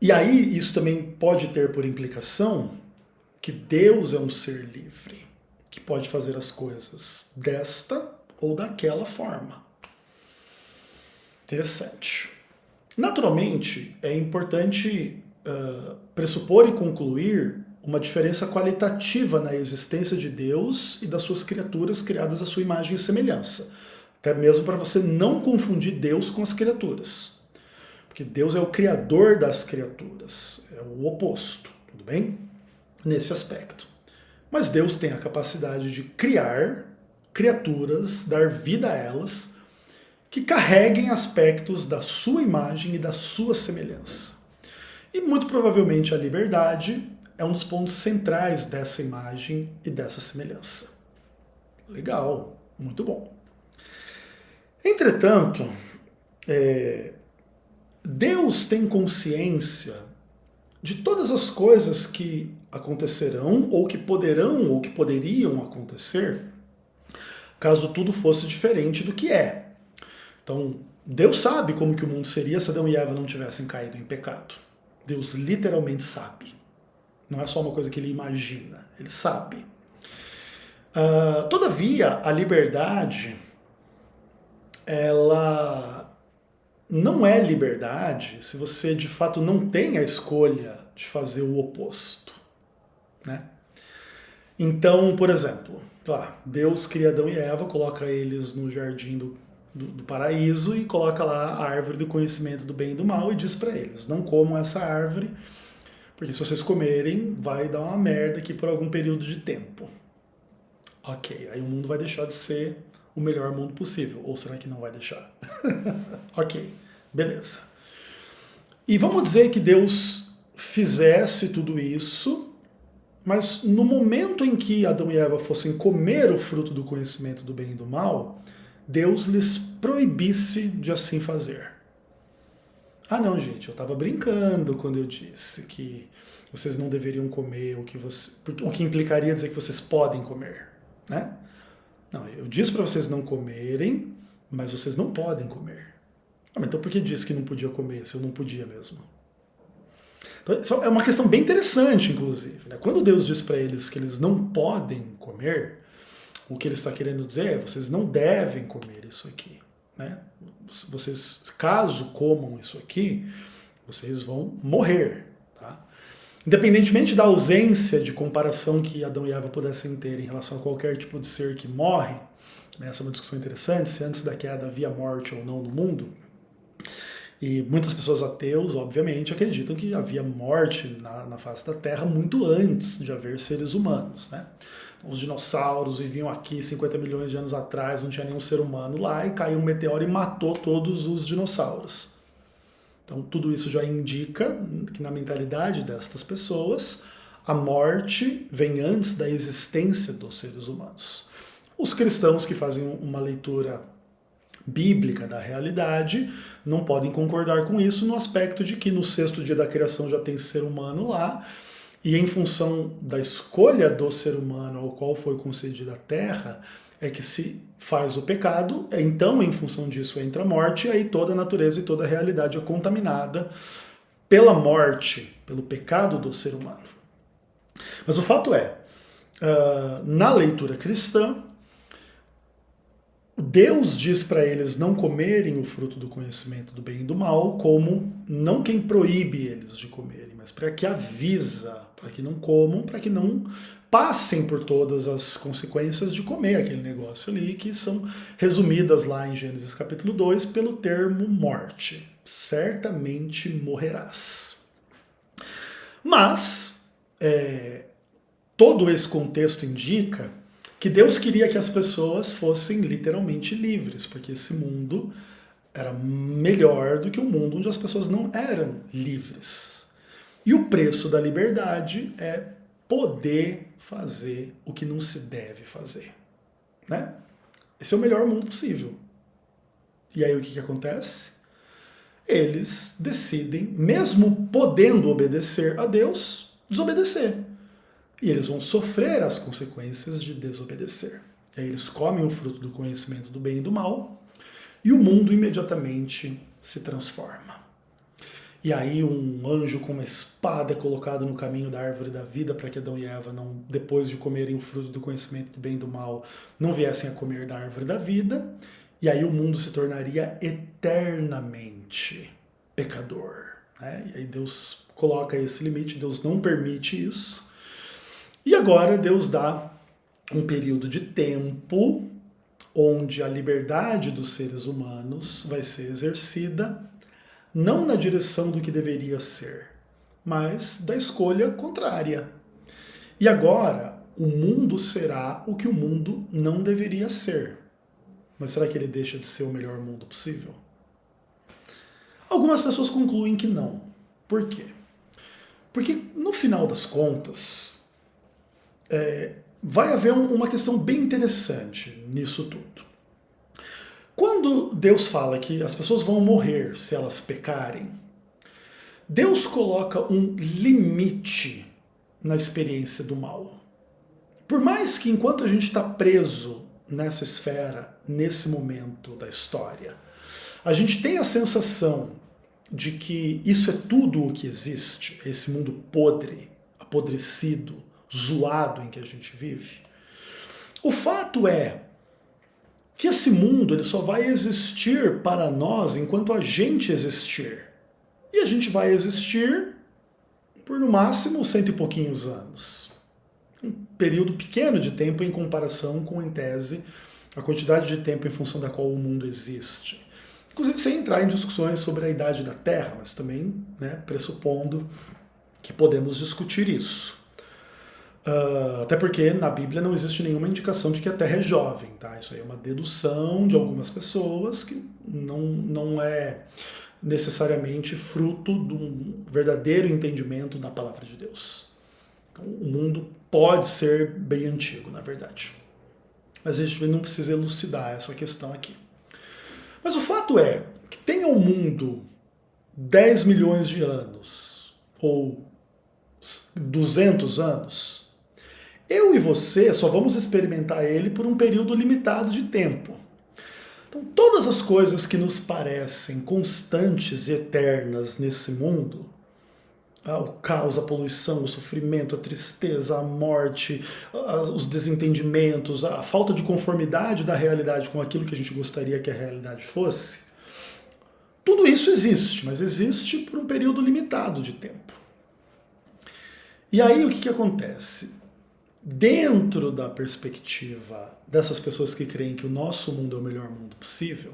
[SPEAKER 1] E aí isso também pode ter por implicação que Deus é um ser livre, que pode fazer as coisas desta ou daquela forma. Interessante. Naturalmente, é importante pressupor e concluir uma diferença qualitativa na existência de Deus e das suas criaturas criadas à sua imagem e semelhança. Até mesmo para você não confundir Deus com as criaturas. Porque Deus é o criador das criaturas, é o oposto, tudo bem? Nesse aspecto. Mas Deus tem a capacidade de criar criaturas, dar vida a elas, que carreguem aspectos da sua imagem e da sua semelhança. E muito provavelmente a liberdade é um dos pontos centrais dessa imagem e dessa semelhança. Legal, muito bom. Entretanto, Deus tem consciência de todas as coisas que acontecerão, ou que poderão, ou que poderiam acontecer, caso tudo fosse diferente do que é. Então, Deus sabe como que o mundo seria se Adão e Eva não tivessem caído em pecado. Deus literalmente sabe. Não é só uma coisa que ele imagina, ele sabe. Todavia, a liberdade, ela não é liberdade se você de fato não tem a escolha de fazer o oposto, né? Então, por exemplo, Deus cria Adão e Eva, coloca eles no jardim do paraíso e coloca lá a árvore do conhecimento do bem e do mal e diz para eles, não comam essa árvore, porque se vocês comerem vai dar uma merda aqui por algum período de tempo. Ok, aí o mundo vai deixar de ser o melhor mundo possível, ou será que não vai deixar? Ok, beleza. E vamos dizer que Deus fizesse tudo isso, mas no momento em que Adão e Eva fossem comer o fruto do conhecimento do bem e do mal, Deus lhes proibisse de assim fazer. Ah não, gente, eu estava brincando quando eu disse que vocês não deveriam comer, o que implicaria dizer que vocês podem comer, né? Não, eu disse para vocês não comerem, mas vocês não podem comer. Então por que disse que não podia comer se eu não podia mesmo? Então, isso é uma questão bem interessante, inclusive, né? Quando Deus diz para eles que eles não podem comer, o que ele está querendo dizer é, vocês não devem comer isso aqui, né? Vocês, caso comam isso aqui, vocês vão morrer, tá? Independentemente da ausência de comparação que Adão e Eva pudessem ter em relação a qualquer tipo de ser que morre, né? Essa é uma discussão interessante, se antes da queda havia morte ou não no mundo. E muitas pessoas ateus, obviamente, acreditam que havia morte na face da Terra muito antes de haver seres humanos, né? Os dinossauros viviam aqui 50 milhões de anos atrás, não tinha nenhum ser humano lá, e caiu um meteoro e matou todos os dinossauros. Então tudo isso já indica que na mentalidade destas pessoas, a morte vem antes da existência dos seres humanos. Os cristãos que fazem uma leitura bíblica da realidade não podem concordar com isso no aspecto de que no sexto dia da criação já tem ser humano lá, e em função da escolha do ser humano ao qual foi concedida a terra, é que se faz o pecado, então em função disso entra a morte, e aí toda a natureza e toda a realidade é contaminada pela morte, pelo pecado do ser humano. Mas o fato é, na leitura cristã, Deus diz para eles não comerem o fruto do conhecimento do bem e do mal, como não quem proíbe eles de comerem, mas para que avisa, para que não comam, para que não passem por todas as consequências de comer aquele negócio ali, que são resumidas lá em Gênesis capítulo 2 pelo termo morte. Certamente morrerás. Mas todo esse contexto indica que Deus queria que as pessoas fossem literalmente livres, porque esse mundo era melhor do que um mundo onde as pessoas não eram livres. E o preço da liberdade é poder fazer o que não se deve fazer, né? Esse é o melhor mundo possível. E aí o que acontece? Eles decidem, mesmo podendo obedecer a Deus, desobedecer. E eles vão sofrer as consequências de desobedecer. E aí eles comem o fruto do conhecimento do bem e do mal, e o mundo imediatamente se transforma. E aí um anjo com uma espada é colocado no caminho da árvore da vida para que Adão e Eva, não, depois de comerem o fruto do conhecimento do bem e do mal, não viessem a comer da árvore da vida, e aí o mundo se tornaria eternamente pecador, né? E aí Deus coloca esse limite, Deus não permite isso. E agora Deus dá um período de tempo onde a liberdade dos seres humanos vai ser exercida, não na direção do que deveria ser, mas da escolha contrária. E agora o mundo será o que o mundo não deveria ser. Mas será que ele deixa de ser o melhor mundo possível? Algumas pessoas concluem que não. Por quê? Porque no final das contas, vai haver uma questão bem interessante nisso tudo. Quando Deus fala que as pessoas vão morrer se elas pecarem, Deus coloca um limite na experiência do mal. Por mais que enquanto a gente está preso nessa esfera, nesse momento da história, a gente tem a sensação de que isso é tudo o que existe, esse mundo podre, apodrecido, zoado em que a gente vive. O fato é que esse mundo ele só vai existir para nós enquanto a gente existir. E a gente vai existir por no máximo 100 e pouquinhos anos. Um período pequeno de tempo em comparação com, em tese, a quantidade de tempo em função da qual o mundo existe. Inclusive sem entrar em discussões sobre a idade da Terra, mas também, né, pressupondo que podemos discutir isso. Até porque na Bíblia não existe nenhuma indicação de que a Terra é jovem, tá? Isso aí é uma dedução de algumas pessoas que não é necessariamente fruto de um verdadeiro entendimento da palavra de Deus. Então, o mundo pode ser bem antigo, na verdade. Mas a gente não precisa elucidar essa questão aqui. Mas o fato é que tenha o mundo 10 milhões de anos ou 200 anos, eu e você só vamos experimentar ele por um período limitado de tempo. Então, todas as coisas que nos parecem constantes e eternas nesse mundo, o caos, a poluição, o sofrimento, a tristeza, a morte, os desentendimentos, a falta de conformidade da realidade com aquilo que a gente gostaria que a realidade fosse, tudo isso existe, mas existe por um período limitado de tempo. E aí o que acontece? Dentro da perspectiva dessas pessoas que creem que o nosso mundo é o melhor mundo possível,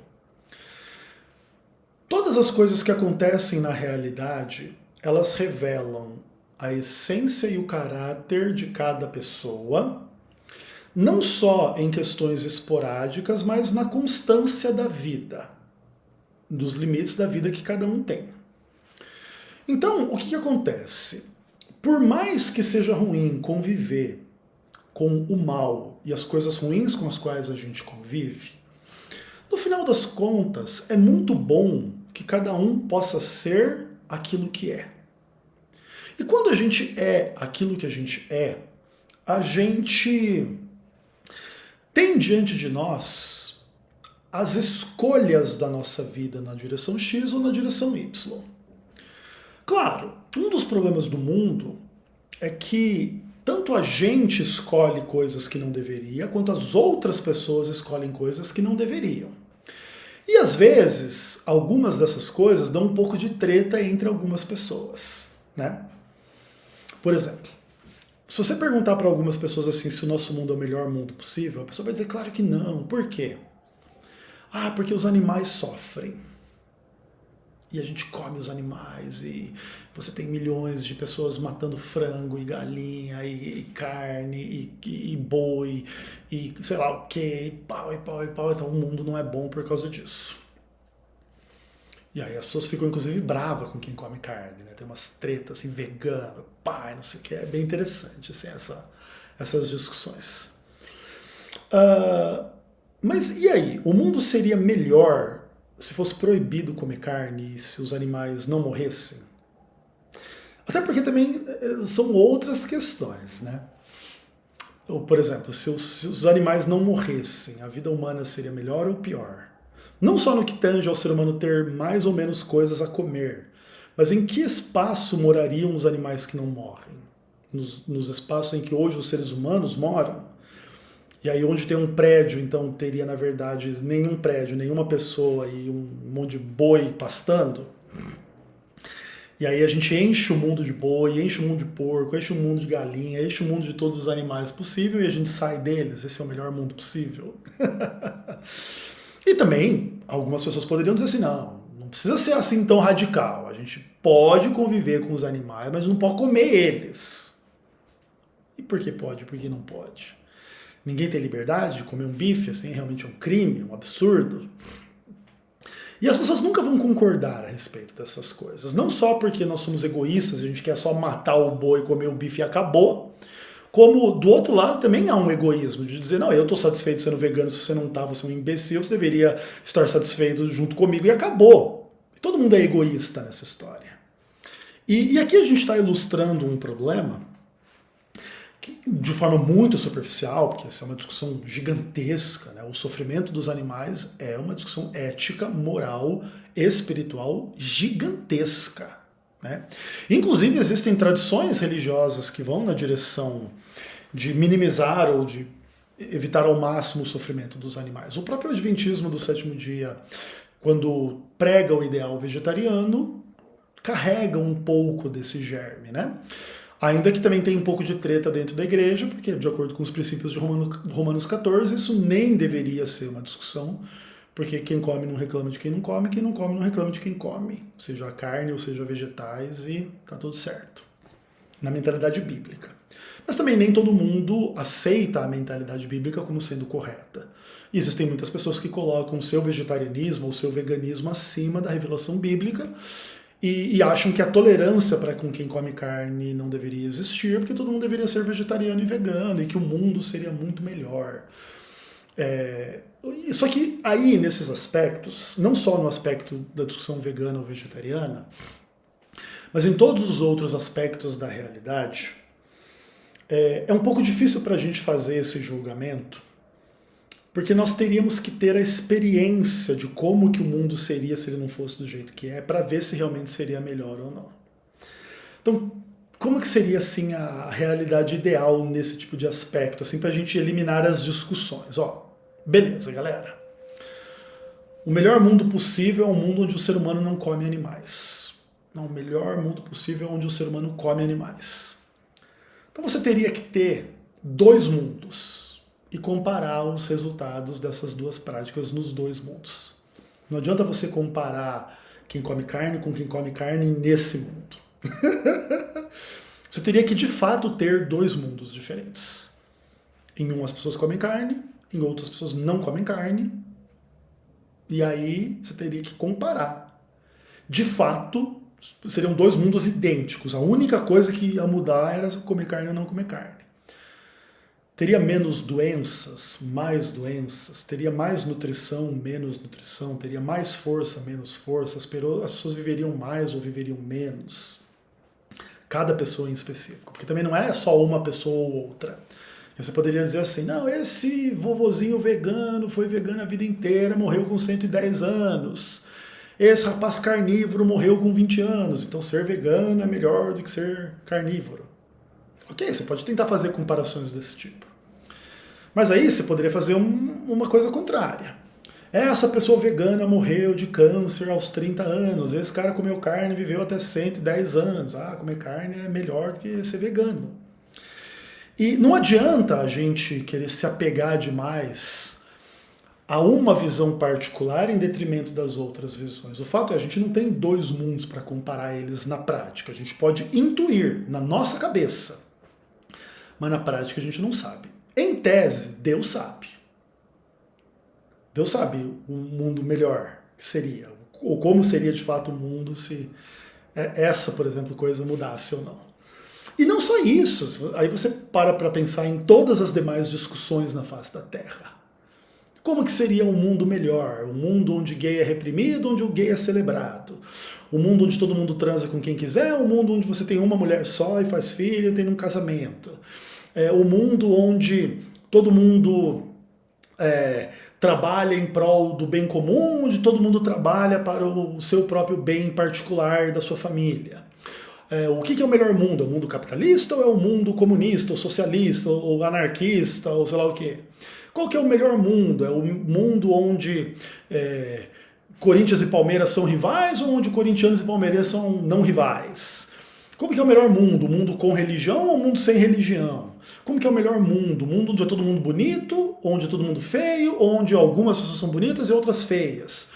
[SPEAKER 1] todas as coisas que acontecem na realidade, elas revelam a essência e o caráter de cada pessoa, não só em questões esporádicas, mas na constância da vida, dos limites da vida que cada um tem. Então, o que acontece? Por mais que seja ruim conviver com o mal e as coisas ruins com as quais a gente convive, no final das contas, é muito bom que cada um possa ser aquilo que é. E quando a gente é aquilo que a gente gente tem diante de nós as escolhas da nossa vida na direção X ou na direção Y. Claro, um dos problemas do mundo é que tanto a gente escolhe coisas que não deveria, quanto as outras pessoas escolhem coisas que não deveriam. E às vezes, algumas dessas coisas dão um pouco de treta entre algumas pessoas, né? Por exemplo, se você perguntar para algumas pessoas assim se o nosso mundo é o melhor mundo possível, a pessoa vai dizer, claro que não. Por quê? Porque os animais sofrem. E a gente come os animais, e você tem milhões de pessoas matando frango e galinha, e carne, e boi, e sei lá o que, e pau, então o mundo não é bom por causa disso. E aí as pessoas ficam inclusive bravas com quem come carne, né? Tem umas tretas assim, vegana, não sei o que, é bem interessante assim, essas discussões. Mas e aí, o mundo seria melhor se fosse proibido comer carne e se os animais não morressem? Até porque também são outras questões, né? Ou, por exemplo, se os animais não morressem, a vida humana seria melhor ou pior? Não só no que tange ao ser humano ter mais ou menos coisas a comer, mas em que espaço morariam os animais que não morrem? Nos espaços em que hoje os seres humanos moram? E aí onde tem um prédio, então teria na verdade nenhum prédio, nenhuma pessoa e um monte de boi pastando. E aí a gente enche o mundo de boi, enche o mundo de porco, enche o mundo de galinha, enche o mundo de todos os animais possível e a gente sai deles. Esse é o melhor mundo possível. E também algumas pessoas poderiam dizer assim, não precisa ser assim tão radical. A gente pode conviver com os animais, mas não pode comer eles. E por que pode? Por que não pode? Ninguém tem liberdade de comer um bife, assim, realmente é um crime, um absurdo. E as pessoas nunca vão concordar a respeito dessas coisas. Não só porque nós somos egoístas, a gente quer só matar o boi, comer o bife e acabou, como do outro lado também há um egoísmo de dizer, não, eu estou satisfeito sendo vegano, se você não está, você é um imbecil, você deveria estar satisfeito junto comigo e acabou. Todo mundo é egoísta nessa história. E aqui a gente está ilustrando um problema que, de forma muito superficial, porque essa é uma discussão gigantesca, né? O sofrimento dos animais é uma discussão ética, moral, espiritual gigantesca. Né? Inclusive existem tradições religiosas que vão na direção de minimizar ou de evitar ao máximo o sofrimento dos animais. O próprio Adventismo do sétimo dia, quando prega o ideal vegetariano, carrega um pouco desse germe, né? Ainda que também tem um pouco de treta dentro da igreja, porque de acordo com os princípios de Romanos 14, isso nem deveria ser uma discussão, porque quem come não reclama de quem não come não reclama de quem come, seja a carne ou seja vegetais, e tá tudo certo, na mentalidade bíblica. Mas também nem todo mundo aceita a mentalidade bíblica como sendo correta. E existem muitas pessoas que colocam o seu vegetarianismo ou o seu veganismo acima da revelação bíblica e acham que a tolerância para com quem come carne não deveria existir, porque todo mundo deveria ser vegetariano e vegano e que o mundo seria muito melhor. Só que aí, nesses aspectos, não só no aspecto da discussão vegana ou vegetariana, mas em todos os outros aspectos da realidade, é um pouco difícil para a gente fazer esse julgamento, porque nós teríamos que ter a experiência de como que o mundo seria se ele não fosse do jeito que é, para ver se realmente seria melhor ou não. Então, como que seria assim a realidade ideal nesse tipo de aspecto, assim, para a gente eliminar as discussões? Beleza, galera. O melhor mundo possível é um mundo onde o ser humano não come animais. Não, o melhor mundo possível é onde o ser humano come animais. Então você teria que ter dois mundos e comparar os resultados dessas duas práticas nos dois mundos. Não adianta você comparar quem come carne com quem come carne nesse mundo. Você teria que de fato ter dois mundos diferentes. Em um as pessoas comem carne, em outras as pessoas não comem carne, e aí você teria que comparar. De fato, seriam dois mundos idênticos. A única coisa que ia mudar era comer carne ou não comer carne. Teria menos doenças, mais doenças, teria mais nutrição, menos nutrição, teria mais força, menos força, as pessoas viveriam mais ou viveriam menos. Cada pessoa em específico, porque também não é só uma pessoa ou outra. Você poderia dizer assim, não, esse vovozinho vegano foi vegano a vida inteira, morreu com 110 anos. Esse rapaz carnívoro morreu com 20 anos, então ser vegano é melhor do que ser carnívoro. Ok, você pode tentar fazer comparações desse tipo. Mas aí você poderia fazer uma coisa contrária. Essa pessoa vegana morreu de câncer aos 30 anos, esse cara comeu carne e viveu até 110 anos. Comer carne é melhor do que ser vegano. E não adianta a gente querer se apegar demais a uma visão particular em detrimento das outras visões. O fato é que a gente não tem dois mundos para comparar eles na prática. A gente pode intuir na nossa cabeça, mas na prática a gente não sabe. Em tese, Deus sabe. Deus sabe um mundo melhor que seria, ou como seria de fato o mundo se essa, por exemplo, coisa mudasse ou não. E não só isso, aí você para pensar em todas as demais discussões na face da Terra. Como que seria um mundo melhor? Um mundo onde gay é reprimido, onde o gay é celebrado. Um mundo onde todo mundo transa com quem quiser, um mundo onde você tem uma mulher só e faz filho e tem um casamento. Um mundo onde todo mundo trabalha em prol do bem comum, onde todo mundo trabalha para o seu próprio bem particular da sua família. O que é o melhor mundo? É o mundo capitalista ou é o mundo comunista, ou socialista, ou anarquista, ou sei lá o quê? Qual que é o melhor mundo? É o mundo onde Corinthians e Palmeiras são rivais ou onde corintianos e palmeirenses são não rivais? Como que é o melhor mundo? O mundo com religião ou o mundo sem religião? Como que é o melhor mundo? O mundo onde é todo mundo bonito, onde é todo mundo feio, onde algumas pessoas são bonitas e outras feias?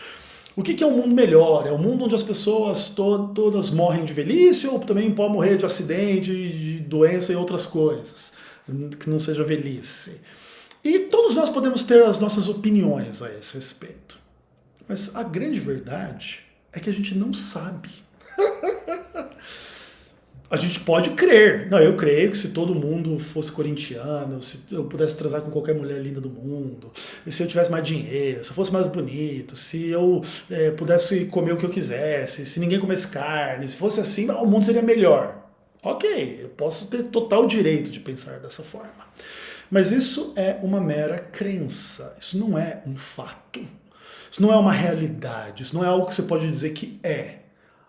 [SPEAKER 1] O que é um mundo melhor? É um mundo onde as pessoas todas morrem de velhice ou também podem morrer de acidente, de doença e outras coisas, que não seja velhice? E todos nós podemos ter as nossas opiniões a esse respeito. Mas a grande verdade é que a gente não sabe. A gente pode crer. Não, eu creio que se todo mundo fosse corintiano, se eu pudesse transar com qualquer mulher linda do mundo, e se eu tivesse mais dinheiro, se eu fosse mais bonito, se eu pudesse comer o que eu quisesse, se ninguém comesse carne, se fosse assim, o mundo seria melhor. Ok, eu posso ter total direito de pensar dessa forma. Mas isso é uma mera crença, isso não é um fato. Isso não é uma realidade, isso não é algo que você pode dizer que é.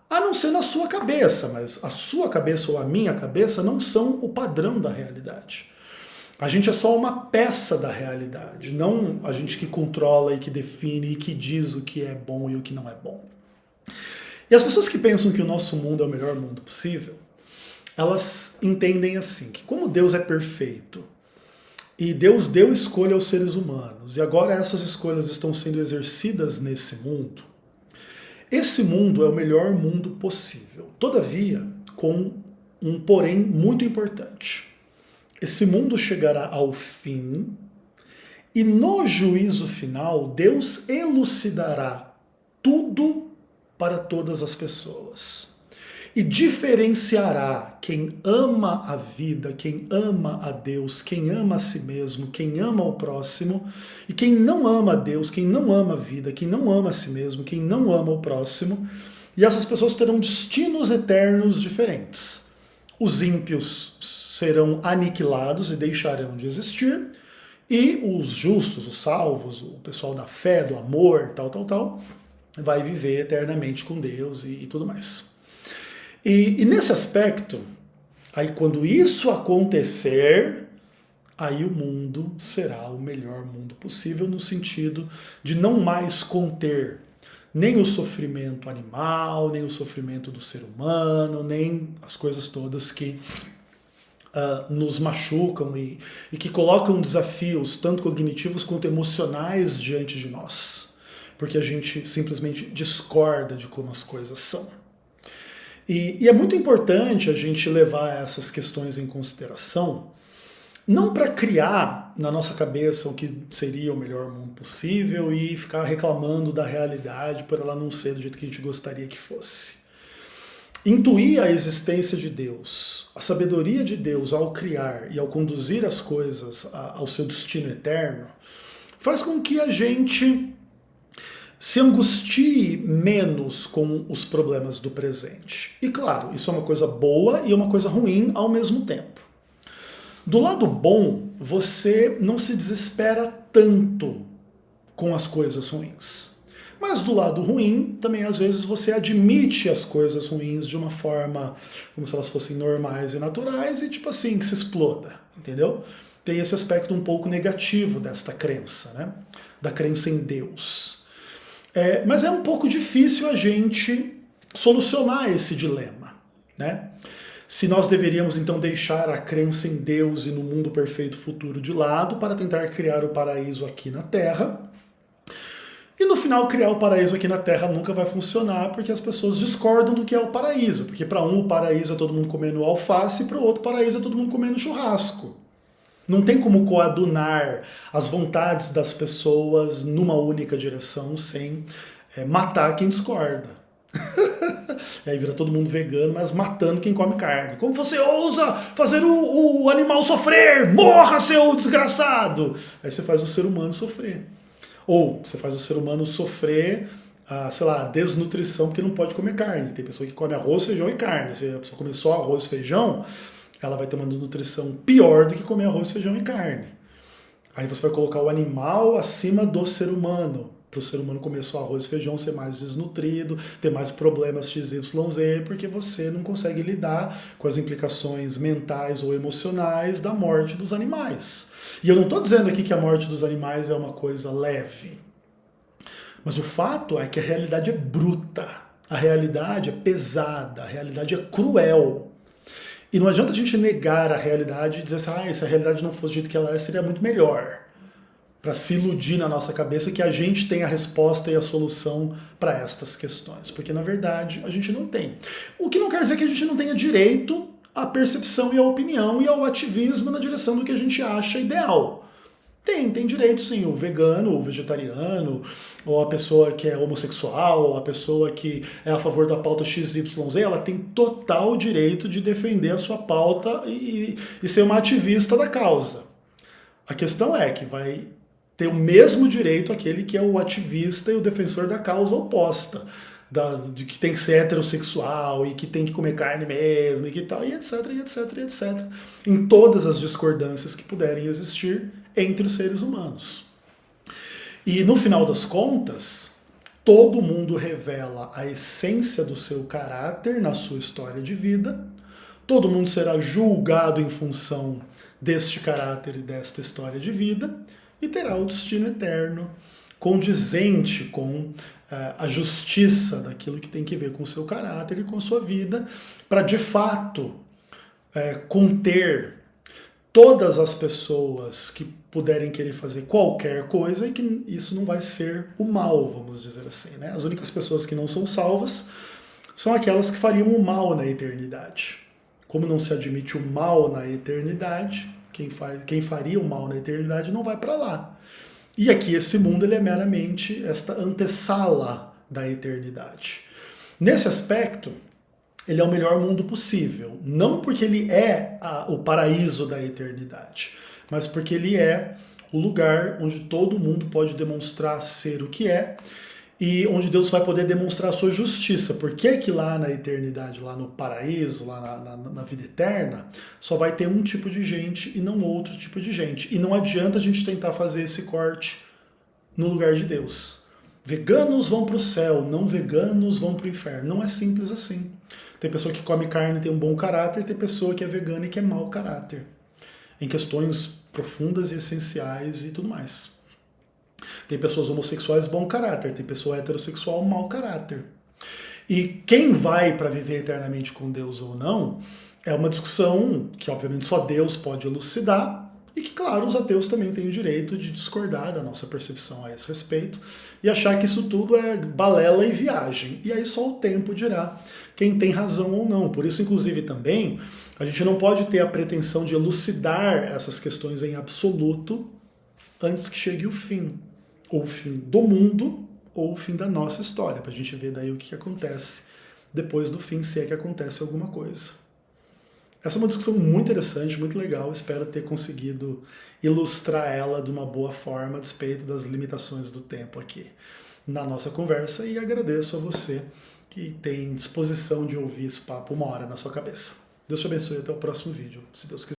[SPEAKER 1] A não ser na sua cabeça, mas a sua cabeça ou a minha cabeça não são o padrão da realidade. A gente é só uma peça da realidade, não a gente que controla e que define e que diz o que é bom e o que não é bom. E as pessoas que pensam que o nosso mundo é o melhor mundo possível, elas entendem assim, que como Deus é perfeito, e Deus deu escolha aos seres humanos, e agora essas escolhas estão sendo exercidas nesse mundo, esse mundo é o melhor mundo possível. Todavia, com um porém muito importante. Esse mundo chegará ao fim e no juízo final, Deus elucidará tudo para todas as pessoas. E diferenciará quem ama a vida, quem ama a Deus, quem ama a si mesmo, quem ama o próximo, e quem não ama a Deus, quem não ama a vida, quem não ama a si mesmo, quem não ama o próximo, e essas pessoas terão destinos eternos diferentes. Os ímpios serão aniquilados e deixarão de existir, e os justos, os salvos, o pessoal da fé, do amor, tal, vai viver eternamente com Deus e tudo mais. E nesse aspecto, aí quando isso acontecer, aí o mundo será o melhor mundo possível no sentido de não mais conter nem o sofrimento animal, nem o sofrimento do ser humano, nem as coisas todas que nos machucam e que colocam desafios tanto cognitivos quanto emocionais diante de nós, porque a gente simplesmente discorda de como as coisas são. E é muito importante a gente levar essas questões em consideração, não para criar na nossa cabeça o que seria o melhor mundo possível e ficar reclamando da realidade por ela não ser do jeito que a gente gostaria que fosse. Intuir a existência de Deus, a sabedoria de Deus ao criar e ao conduzir as coisas ao seu destino eterno, faz com que a gente se angustie menos com os problemas do presente. E claro, isso é uma coisa boa e uma coisa ruim ao mesmo tempo. Do lado bom, você não se desespera tanto com as coisas ruins. Mas do lado ruim, também às vezes você admite as coisas ruins de uma forma como se elas fossem normais e naturais e tipo assim, que se exploda, entendeu? Tem esse aspecto um pouco negativo desta crença, né? Da crença em Deus. Mas é um pouco difícil a gente solucionar esse dilema, né? Se nós deveríamos então deixar a crença em Deus e no mundo perfeito futuro de lado para tentar criar o paraíso aqui na Terra. E no final criar o paraíso aqui na Terra nunca vai funcionar porque as pessoas discordam do que é o paraíso. Porque para um o paraíso é todo mundo comendo alface e para o outro o paraíso é todo mundo comendo churrasco. Não tem como coadunar as vontades das pessoas numa única direção sem matar quem discorda. E aí vira todo mundo vegano, mas matando quem come carne. Como você ousa fazer o animal sofrer? Morra, seu desgraçado! Aí você faz o ser humano sofrer. Ou você faz o ser humano sofrer, sei lá, desnutrição porque não pode comer carne. Tem pessoa que come arroz, feijão e carne. Se a pessoa comer só arroz e feijão, ela vai ter uma nutrição pior do que comer arroz, feijão e carne. Aí você vai colocar o animal acima do ser humano, para o ser humano comer só arroz e feijão, ser mais desnutrido, ter mais problemas XYZ, porque você não consegue lidar com as implicações mentais ou emocionais da morte dos animais. E eu não estou dizendo aqui que a morte dos animais é uma coisa leve, mas o fato é que a realidade é bruta, a realidade é pesada, a realidade é cruel. E não adianta a gente negar a realidade e dizer assim, se a realidade não fosse do jeito que ela é, seria muito melhor. Para se iludir na nossa cabeça que a gente tem a resposta e a solução para estas questões. Porque, na verdade, a gente não tem. O que não quer dizer que a gente não tenha direito à percepção e à opinião e ao ativismo na direção do que a gente acha ideal. Tem direito sim, o vegano, o vegetariano, ou a pessoa que é homossexual, ou a pessoa que é a favor da pauta XYZ, ela tem total direito de defender a sua pauta e ser uma ativista da causa. A questão é que vai ter o mesmo direito aquele que é o ativista e o defensor da causa oposta. De que tem que ser heterossexual e que tem que comer carne mesmo e que tal, e etc, e etc, e etc. Em todas as discordâncias que puderem existir entre os seres humanos. E no final das contas, todo mundo revela a essência do seu caráter na sua história de vida, todo mundo será julgado em função deste caráter e desta história de vida, e terá o destino eterno condizente com a justiça daquilo que tem que ver com o seu caráter e com a sua vida, para de fato conter todas as pessoas que puderem querer fazer qualquer coisa e que isso não vai ser o mal, vamos dizer assim, né? As únicas pessoas que não são salvas são aquelas que fariam o mal na eternidade. Como não se admite o mal na eternidade, quem faria o mal na eternidade não vai para lá. E aqui esse mundo ele é meramente esta antessala da eternidade. Nesse aspecto, ele é o melhor mundo possível. Não porque ele é o paraíso da eternidade, mas porque ele é o lugar onde todo mundo pode demonstrar ser o que é e onde Deus vai poder demonstrar a sua justiça. Por que que lá na eternidade, lá no paraíso, lá na vida eterna, só vai ter um tipo de gente e não outro tipo de gente? E não adianta a gente tentar fazer esse corte no lugar de Deus. Veganos vão para o céu, não veganos vão para o inferno. Não é simples assim. Tem pessoa que come carne e tem um bom caráter, tem pessoa que é vegana e que é mau caráter. Em questões profundas e essenciais e tudo mais. Tem pessoas homossexuais bom caráter, tem pessoa heterossexual mau caráter. E quem vai para viver eternamente com Deus ou não é uma discussão que obviamente só Deus pode elucidar e que, claro, os ateus também têm o direito de discordar da nossa percepção a esse respeito e achar que isso tudo é balela e viagem. E aí só o tempo dirá quem tem razão ou não. Por isso, inclusive, também, a gente não pode ter a pretensão de elucidar essas questões em absoluto antes que chegue o fim. Ou o fim do mundo, ou o fim da nossa história, para a gente ver daí o que acontece depois do fim, se é que acontece alguma coisa. Essa é uma discussão muito interessante, muito legal, espero ter conseguido ilustrar ela de uma boa forma a despeito das limitações do tempo aqui na nossa conversa, e agradeço a você que tem disposição de ouvir esse papo uma hora na sua cabeça. Deus te abençoe, até o próximo vídeo, se Deus quiser.